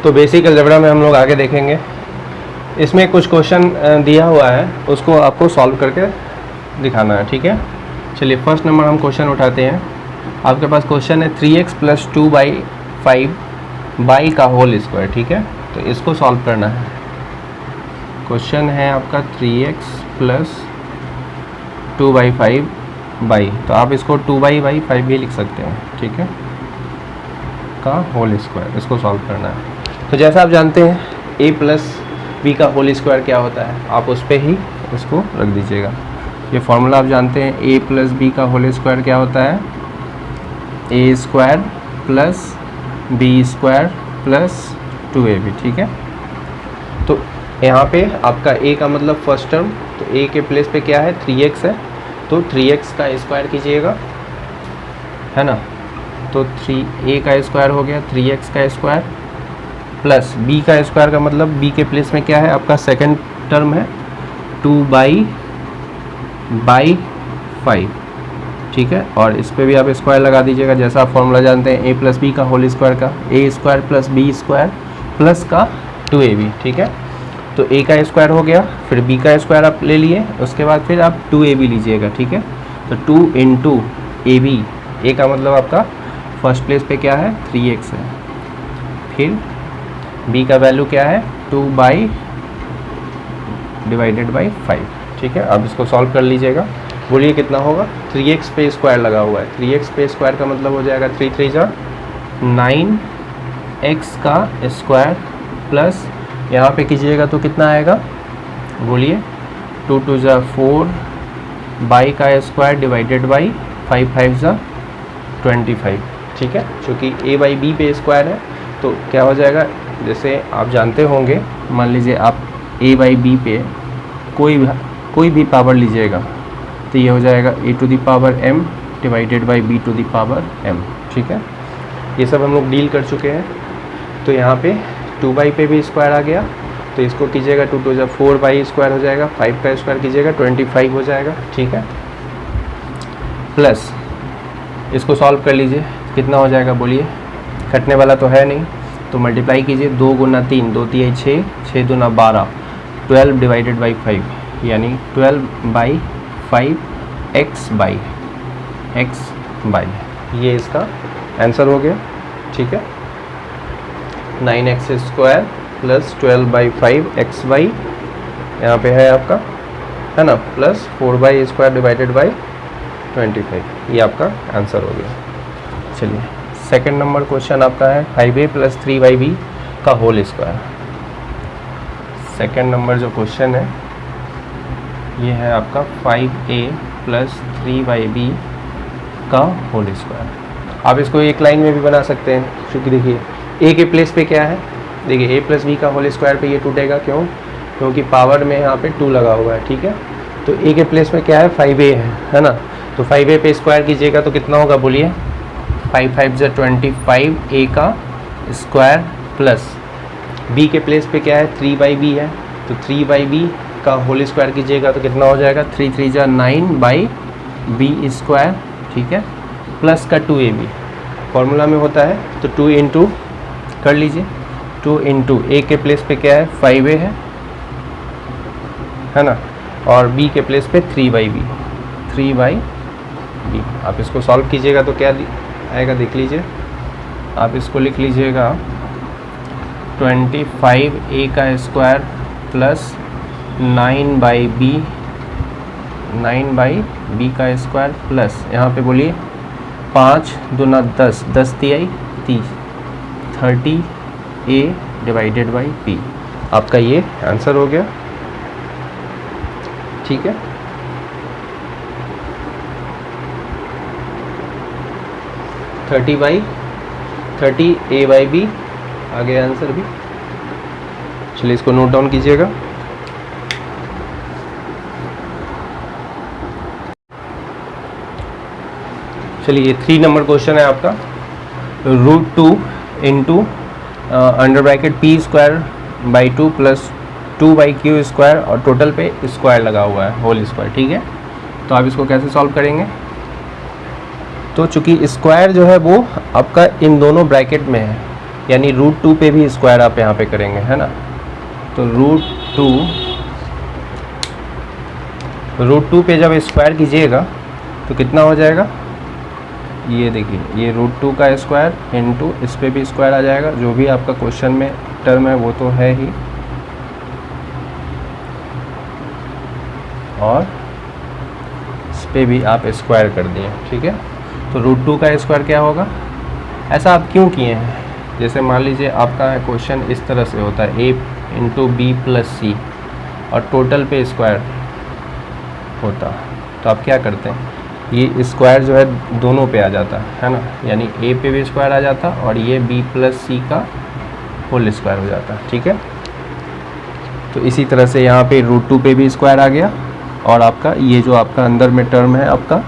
तो basic algebra में हम लोग आगे देखेंगे। इसमें कुछ क्वेश्चन दिया हुआ है, उसको आपको सॉल्व करके दिखाना है, ठीक है। चलिए फर्स्ट नंबर हम क्वेश्चन उठाते हैं। आपके पास क्वेश्चन है 3x + 2/5 बाई का होल स्क्वायर, ठीक है। तो इसको सॉल्व करना है। क्वेश्चन है आपका 3x + 2/5 बाई, तो आप इसको 2/5 भी लिख सकते हैं, ठीक है, का होल स्क्वायर। इसको सॉल्व करना है। तो जैसा आप जानते हैं a + b का होल स्क्वायर क्या होता है, आप उस पर ही इसको रख दीजिएगा। ये फॉर्मूला आप जानते हैं, a + b का होल स्क्वायर क्या होता है, a² + b² + 2ab, ठीक है। तो यहाँ पे आपका a का मतलब फर्स्ट टर्म, तो a के प्लेस पे क्या है 3x है, तो 3x का स्क्वायर कीजिएगा, है ना। तो 3a का स्क्वायर हो गया 3x का स्क्वायर प्लस b का स्क्वायर का मतलब b के प्लेस में क्या है आपका सेकंड टर्म है 2/5, ठीक है। और इस पे भी आप स्क्वायर लगा दीजिएगा, जैसा आप फॉर्मूला जानते हैं a + b का होल स्क्वायर का a² + b² प्लस का 2ab, ठीक है। तो a का स्क्वायर हो गया, फिर b का स्क्वायर आप ले लिए, उसके बाद फिर आप 2ab लीजिएगा, ठीक है। तो 2 × ab, a का मतलब आपका फर्स्ट प्लेस पे क्या है 3x है, फिर b का वैल्यू क्या है 2/5, ठीक है। अब इसको सॉल्व कर लीजिएगा, बोलिए कितना होगा। 3x पे स्क्वायर लगा हुआ है, 3x पे स्क्वायर का मतलब हो जाएगा 3 3 जा 9x का स्क्वायर प्लस यहाँ पे कीजिएगा तो कितना आएगा, बोलिए 2 2 जा 4 बाई का स्क्वायर डिवाइडेड बाई 5 5 जा 25, ठीक है। चूँकि a/b पे स्क्वायर है तो क्या हो जाएगा, जैसे आप जानते होंगे, मान लीजिए आप a/b पे कोई भी पावर लीजिएगा तो ये हो जाएगा a⁴m डिवाइडेड बाई b⁴m, ठीक है। ये सब हम लोग डील कर चुके हैं। तो यहाँ पे 2/, पे भी स्क्वायर आ गया, तो इसको कीजिएगा 2 2 जा 4 बाई स्क्वायर हो जाएगा, 5 का स्क्वायर कीजिएगा 25 हो जाएगा, ठीक है। प्लस इसको सॉल्व कर लीजिए, कितना हो जाएगा बोलिए, कटने वाला तो है नहीं, तो मल्टीप्लाई कीजिए 2 × 3 2 3 6 6 2 12 12 डिवाइडेड बाई 5, यानी 12/5 x/, ये इसका आंसर हो गया, ठीक है। 9x² + 12/5 xy यहाँ पे है आपका, है ना, प्लस 4/² डिवाइडेड बाई 25, ये आपका आंसर हो गया। चलिए सेकंड नंबर क्वेश्चन आपका है 5a + 3yb का होल स्क्वायर। सेकंड नंबर जो क्वेश्चन है ये है आपका 5a + 3yb का होल स्क्वायर। आप इसको एक लाइन में भी बना सकते हैं, क्योंकि देखिए a के प्लेस पे क्या है, देखिए a + b का होल स्क्वायर पे ये टूटेगा, क्योंकि पावर में यहाँ पे 2 लगा हुआ है, ठीक है। तो a के प्लेस में क्या है 5a है ना, तो 5a पे स्क्वायर कीजिएगा तो कितना होगा बोलिए, 5 5 जा 25 a का स्क्वायर प्लस b के प्लेस पे क्या है 3/b है, तो 3/b का होल स्क्वायर कीजिएगा तो कितना हो जाएगा 3 3 जा 9/b², ठीक है, प्लस का 2ab फॉर्मूला में होता है, तो 2 × कर लीजिए, 2 × a के प्लेस पे क्या है 5a है ना, और b के प्लेस पे 3/b, आप इसको सॉल्व कीजिएगा तो क्या आएगा देख लीजिए। आप इसको लिख लीजिएगा 25a का स्क्वायर प्लस 9/b का स्क्वायर प्लस यहाँ पे बोलिए 5 2 10 10 × 30 30a डिवाइडेड बाई p, आपका ये आंसर हो गया, ठीक है। थर्टी a/b आ गया आंसर भी। चलिए इसको नोट डाउन कीजिएगा। चलिए 3 नंबर क्वेश्चन है आपका, √2 × (p²/2 + 2/q² और टोटल पे स्क्वायर लगा हुआ है, होल स्क्वायर, ठीक है। तो आप इसको कैसे सॉल्व करेंगे, तो चूंकि स्क्वायर जो है वो आपका इन दोनों ब्रैकेट में है, यानी √2 पे भी स्क्वायर आप यहाँ पे करेंगे, है ना। तो √2 पे जब स्क्वायर कीजिएगा तो कितना हो जाएगा, ये देखिए, ये √2 का स्क्वायर इंटू इस पे भी स्क्वायर आ जाएगा, जो भी आपका क्वेश्चन में टर्म है वो तो है ही, और इस पे भी आप स्क्वायर कर दिए, ठीक है। तो √2 का स्क्वायर क्या होगा, ऐसा आप क्यों किए हैं, जैसे मान लीजिए आपका क्वेश्चन इस तरह से होता है a इंटू बी प्लस सी और टोटल पे स्क्वायर होता, तो आप क्या करते हैं, ये स्क्वायर जो है दोनों पे आ जाता है ना, यानी a पे भी स्क्वायर आ जाता और ये b प्लस सी का होल स्क्वायर हो जाता, ठीक है। तो इसी तरह से यहाँ पे √2 पे भी स्क्वायर आ गया और आपका ये जो आपका अंदर में टर्म है आपका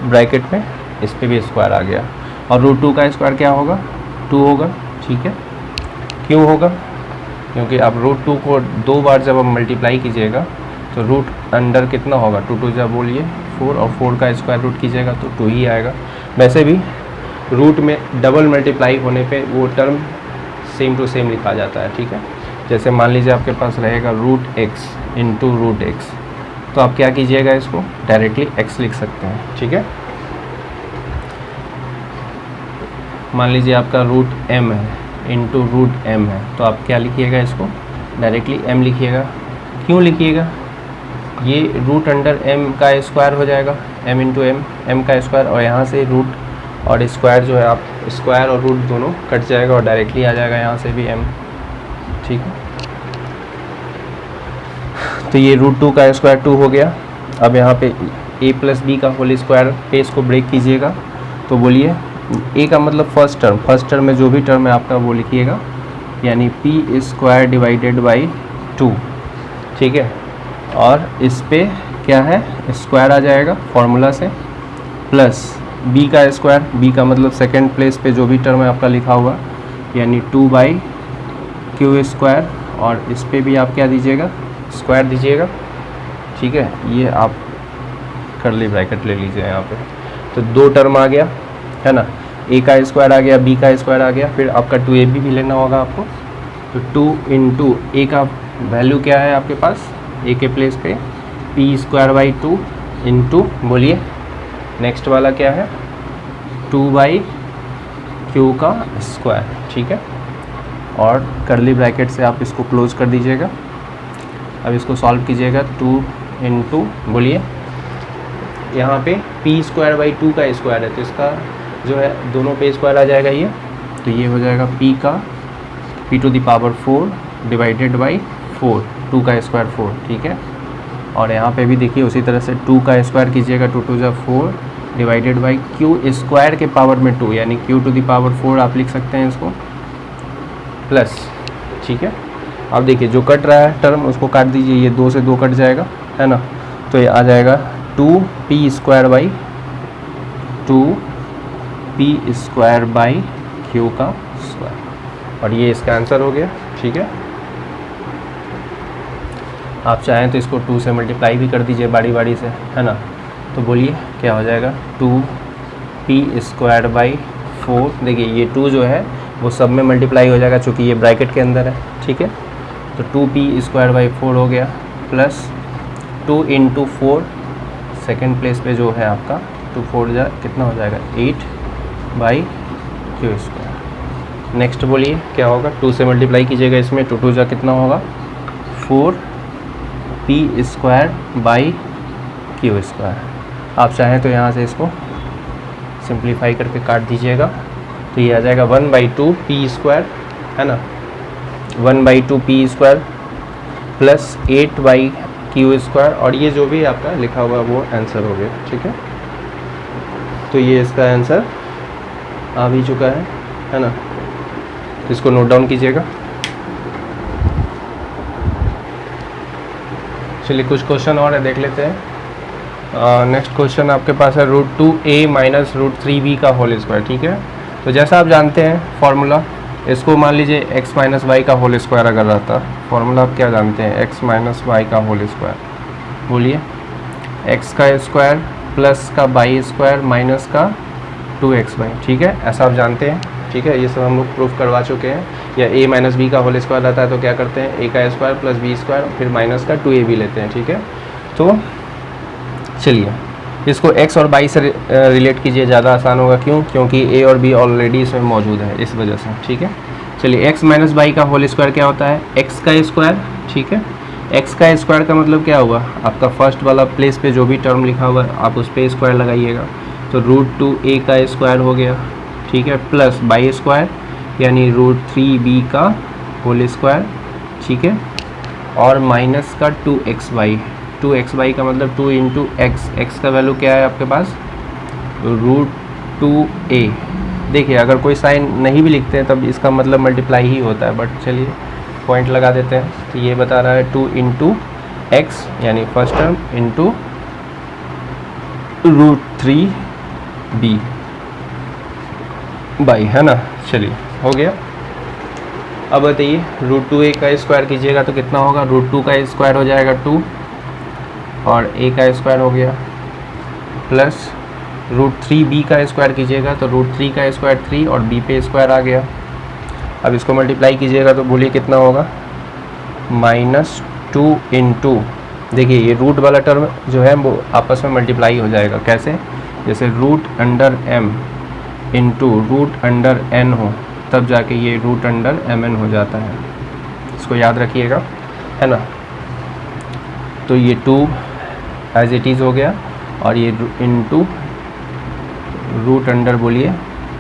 ब्रैकेट में, इस पे भी स्क्वायर आ गया, और √2 का स्क्वायर क्या होगा, 2 होगा, ठीक है। क्यों होगा, क्योंकि आप √2 को 2 बार जब आप मल्टीप्लाई कीजिएगा तो रूट अंडर कितना होगा, 2 जब बोलिए 4, और 4 का स्क्वायर रूट कीजिएगा तो 2 ही आएगा। वैसे भी रूट में डबल मल्टीप्लाई होने पे वो टर्म सेम टू सेम लिखा जाता है, ठीक है। जैसे मान लीजिए आपके पास रहेगा √x इंटू √x, तो आप क्या कीजिएगा, इसको डायरेक्टली x लिख सकते हैं, ठीक है। मान लीजिए आपका √m है इंटू √m है, तो आप क्या लिखिएगा, इसको डायरेक्टली m लिखिएगा। क्यों लिखिएगा, ये रूट अंडर m का स्क्वायर हो जाएगा, m इंटू m का स्क्वायर, और यहाँ से रूट और स्क्वायर जो है आप स्क्वायर और रूट दोनों कट जाएगा और डायरेक्टली आ जाएगा यहाँ से भी m, ठीक है। तो ये √2 का स्क्वायर 2 हो गया। अब यहाँ पे a प्लस बी का होल स्क्वायर पे इसको ब्रेक कीजिएगा, तो बोलिए a का मतलब फर्स्ट टर्म में जो भी टर्म है आपका वो लिखिएगा, यानी p स्क्वायर डिवाइडेड बाई 2, ठीक है। और इस पे क्या है, स्क्वायर आ जाएगा फॉर्मूला से, प्लस b का स्क्वायर, b का मतलब सेकेंड प्लेस पे जो भी टर्म है आपका लिखा हुआ, यानी 2/q स्क्वायर, और इस पे भी आप क्या दीजिएगा, स्क्वायर दीजिएगा, ठीक है। ये आप कर्ली ब्रैकेट ले लीजिए यहाँ पे, तो 2 टर्म आ गया, है ना, a का स्क्वायर आ गया, b का स्क्वायर आ गया, फिर आपका 2ab भी लेना होगा आपको, तो 2 इंटू a का वैल्यू क्या है आपके पास, a के प्लेस पे p स्क्वायर बाई 2 इंटू, बोलिए नेक्स्ट वाला क्या है, 2/q का स्क्वायर, ठीक है। और कर्ली ब्रैकेट से आप इसको क्लोज कर दीजिएगा। अब इसको सॉल्व कीजिएगा, 2 इंटू, बोलिए यहाँ पे p स्क्वायर बाई 2 का स्क्वायर है, तो इसका जो है दोनों पे स्क्वायर आ जाएगा ये, तो ये हो जाएगा p to the power 4 divided by 4, 2 का स्क्वायर 4, ठीक है। और यहाँ पे भी देखिए उसी तरह से 2 का स्क्वायर कीजिएगा, 2 2 4 डिवाइडेड बाई q स्क्वायर के पावर में 2, यानी q टू द पावर 4 आप लिख सकते हैं इसको, प्लस, ठीक है। अब देखिए जो कट रहा है टर्म उसको काट दीजिए, ये 2 से 2 कट जाएगा, है ना, तो ये आ जाएगा 2p square by 2p square by q का स्क्वायर, और ये इसका आंसर हो गया, ठीक है। आप चाहें तो इसको 2 से मल्टीप्लाई भी कर दीजिए बारी बारी से, है ना, तो बोलिए क्या हो जाएगा, 2p स्क्वायर बाई 4, देखिए ये 2 जो है वो सब में मल्टीप्लाई हो जाएगा चूँकि ये ब्रैकेट के अंदर है, ठीक है। तो 2p स्क्वायर बाई 4 हो गया, प्लस 2 इंटू 4, सेकेंड प्लेस पे जो है आपका 2 4 कितना हो जाएगा, 8/q स्क्वायर। नेक्स्ट बोलिए क्या होगा, 2 से मल्टीप्लाई कीजिएगा इसमें, 2 2 कितना होगा, 4p square by q square. आप चाहें तो यहाँ से इसको सिंप्लीफाई करके काट दीजिएगा, तो ये आ जाएगा 1/2p स्क्वायर, है ना, 1/2p square plus 8/q square, और ये जो भी आपका लिखा हुआ वो आंसर हो गया, ठीक है। तो ये इसका आंसर आ भी चुका है ना, तो इसको नोट डाउन कीजिएगा। चलिए कुछ क्वेश्चन और है, देख लेते हैं। नेक्स्ट क्वेश्चन आपके पास है √2a माइनस √3b का होल स्क्वायर, ठीक है। तो जैसा आप जानते हैं फॉर्मूला, इसको मान लीजिए x माइनस वाई का होल स्क्वायर अगर रहता, फॉर्मूला आप क्या जानते हैं, x माइनस वाई का होल स्क्वायर, बोलिए x का स्क्वायर प्लस का वाई स्क्वायर माइनस का 2xy, ठीक है, ऐसा आप जानते हैं, ठीक है, ये सब हम लोग प्रूफ करवा चुके हैं। या a माइनस बी का होल स्क्वायर रहता है तो क्या करते हैं, a का स्क्वायर प्लस बी स्क्वायर फिर माइनस का 2ab लेते हैं। ठीक है, तो चलिए इसको x और y से रिलेट कीजिए, ज़्यादा आसान होगा। क्यों? क्योंकि a और b ऑलरेडी इसमें मौजूद है, इस वजह से। ठीक है, चलिए x माइनस वाई का होल स्क्वायर क्या होता है, x का स्क्वायर। ठीक है, x का स्क्वायर का मतलब क्या हुआ, आपका फर्स्ट वाला प्लेस पे जो भी टर्म लिखा हुआ है आप उस पर स्क्वायर लगाइएगा, तो √2a का स्क्वायर हो गया। ठीक है, प्लस बाई स्क्वायर यानी √3b का होल स्क्वायर। ठीक है, और माइनस का 2xy, 2xy का मतलब 2 इंटू एक्स, एक्स का वैल्यू क्या है आपके पास, √2a। देखिए अगर कोई साइन नहीं भी लिखते हैं तब इसका मतलब मल्टीप्लाई ही होता है, बट चलिए पॉइंट लगा देते हैं। तो ये बता रहा है 2 इंटू एक्स यानी first term into √3b by, है ना। चलिए हो गया। अब बताइए √2a का स्क्वायर कीजिएगा तो कितना होगा, √2 का स्क्वायर हो जाएगा 2 और a का स्क्वायर हो गया, प्लस √3b का स्क्वायर कीजिएगा तो √3 का स्क्वायर 3 और b पे स्क्वायर आ गया। अब इसको मल्टीप्लाई कीजिएगा तो बोलिए कितना होगा, -2 इंटू, देखिए ये रूट वाला टर्म जो है वो आपस में मल्टीप्लाई हो जाएगा। कैसे, जैसे √m इंटू √n हो तब जाके ये √mn हो जाता है, इसको याद रखिएगा, है ना। तो ये 2 एज इट इज़ हो गया और ये इंटू √, बोलिए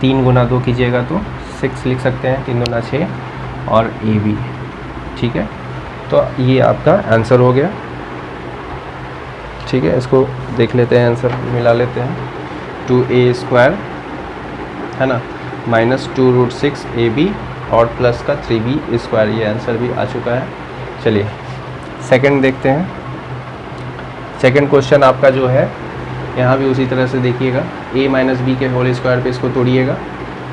3 गुना 2 कीजिएगा तो 6 लिख सकते हैं, 3 दूना 6 और ab। ठीक है, तो ये आपका आंसर हो गया। ठीक है, इसको देख लेते हैं, आंसर मिला लेते हैं। 2a² है ना, -2√6ab और प्लस का 3b², ये आंसर भी आ चुका है। चलिए सेकंड देखते हैं। सेकंड क्वेश्चन आपका जो है यहाँ भी उसी तरह से देखिएगा, a माइनस बी के होल स्क्वायर पे इसको तोड़िएगा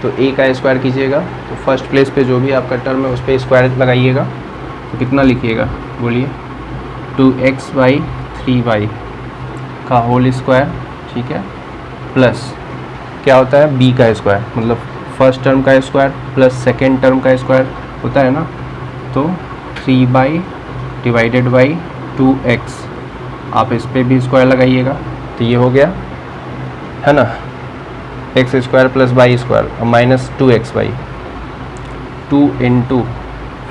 तो a का स्क्वायर कीजिएगा तो फर्स्ट प्लेस पे जो भी आपका टर्म है उस पर स्क्वायर लगाइएगा तो कितना लिखिएगा, बोलिए 2xy 3y का होल स्क्वायर। ठीक है, प्लस क्या होता है b का स्क्वायर, मतलब फर्स्ट टर्म का स्क्वायर प्लस सेकेंड टर्म का स्क्वायर होता है ना, तो 3y डिवाइडेड बाई 2x, आप इस पर भी स्क्वायर लगाइएगा तो ये हो गया, है ना, x² प्लस y² और minus 2xy। 2 into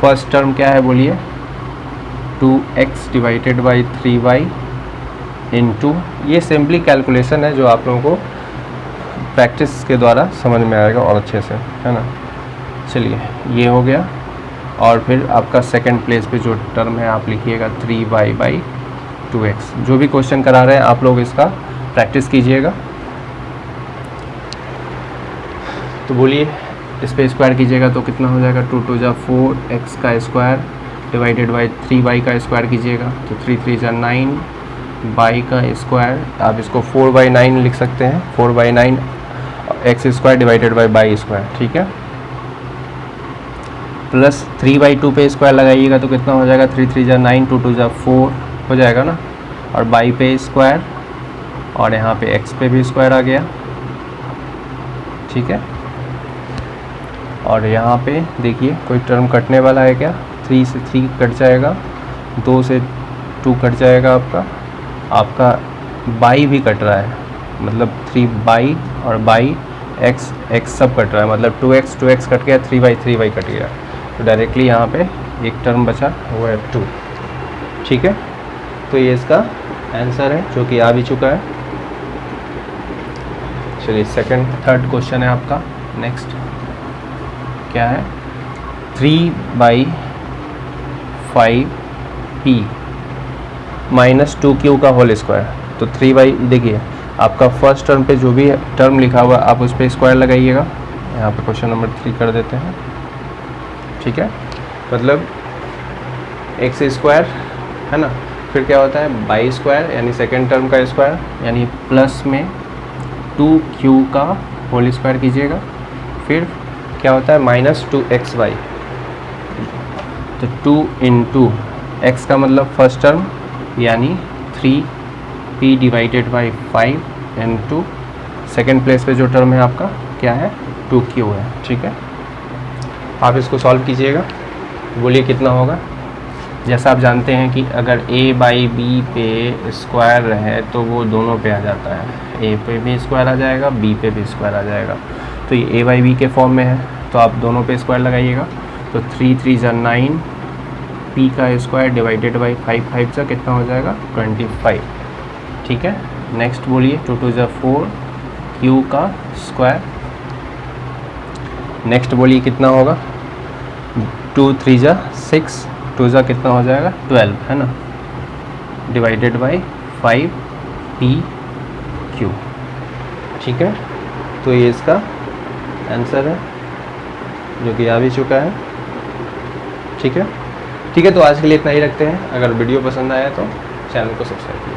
first term क्या है बोलिए, 2x divided by 3y into, ये सिंपली कैलकुलेशन है जो आप लोगों को प्रैक्टिस के द्वारा समझ में आएगा और अच्छे से, है ना। चलिए ये हो गया और फिर आपका सेकंड प्लेस पे जो टर्म है आप लिखिएगा 3y बाई 2x। जो भी क्वेश्चन करा रहे हैं आप लोग इसका प्रैक्टिस कीजिएगा। तो बोलिए इस पे स्क्वायर कीजिएगा तो कितना हो जाएगा, 2 2 जा 4 x का स्क्वायर डिवाइडेड बाई 3y का स्क्वायर कीजिएगा तो 3 3 जा 9 y का स्क्वायर, आप इसको 4/9 लिख सकते हैं, 4/9 x² divided by y square. ठीक है, प्लस 3/2 पे स्क्वायर लगाइएगा तो कितना हो जाएगा, 3 3 जा 9 2 2 जा 4 हो जाएगा ना, और y पे स्क्वायर और यहाँ पे x पे भी स्क्वायर आ गया। ठीक है, और यहाँ पे देखिए कोई टर्म कटने वाला है क्या, 3 से 3 कट जाएगा, 2 से 2 कट जाएगा, आपका बाई भी कट रहा है, मतलब 3 बाई और बाई x सब कट रहा है, मतलब 2x कट गया, 3y कट गया, तो डायरेक्टली यहाँ पे एक टर्म बचा वो है 2। ठीक है, तो ये इसका आंसर है जो कि आ भी चुका है। चलिए थर्ड क्वेश्चन है आपका। नेक्स्ट क्या है, 3/5p -2q का होल स्क्वायर। तो 3 देखिए आपका फर्स्ट टर्म पे जो भी टर्म लिखा हुआ आप उस पर स्क्वायर लगाइएगा। यहाँ पे क्वेश्चन नंबर 3 कर देते हैं। ठीक है, मतलब x² है ना, फिर क्या होता है y² यानी सेकेंड टर्म का स्क्वायर, यानी प्लस में 2q का होल स्क्वायर कीजिएगा, फिर क्या होता है -2xy, तो 2 इंटू x का मतलब फर्स्ट टर्म यानी 3p divided by 5 into second place पे जो टर्म है आपका क्या है 2Q है, ठीक है। आप इसको सॉल्व कीजिएगा, बोलिए कितना होगा। जैसा आप जानते हैं कि अगर a बाई बी पे स्क्वायर रहे तो वो दोनों पे आ जाता है, a पे भी स्क्वायर आ जाएगा, b पे भी स्क्वायर आ जाएगा। तो ये a बाई बी के फॉर्म में है तो आप दोनों पे स्क्वायर लगाइएगा। तो 3 3 ज़ा 9, p का स्क्वायर डिवाइडेड बाई 5 5 ज़ा कितना हो जाएगा 25, ठीक है। नेक्स्ट बोलिए 2 2 ज़ा 4, q का स्क्वायर। नेक्स्ट बोलिए कितना होगा 2 3 ज़ा 6, 2 ज़ा कितना हो जाएगा 12, है ना, डिवाइडेड बाई 5pq, ठीक है। तो ये इसका आंसर है जो कि आ भी चुका है, ठीक है। ठीक है, तो आज के लिए इतना ही रखते हैं। अगर वीडियो पसंद आया तो चैनल को सब्सक्राइब कीजिए।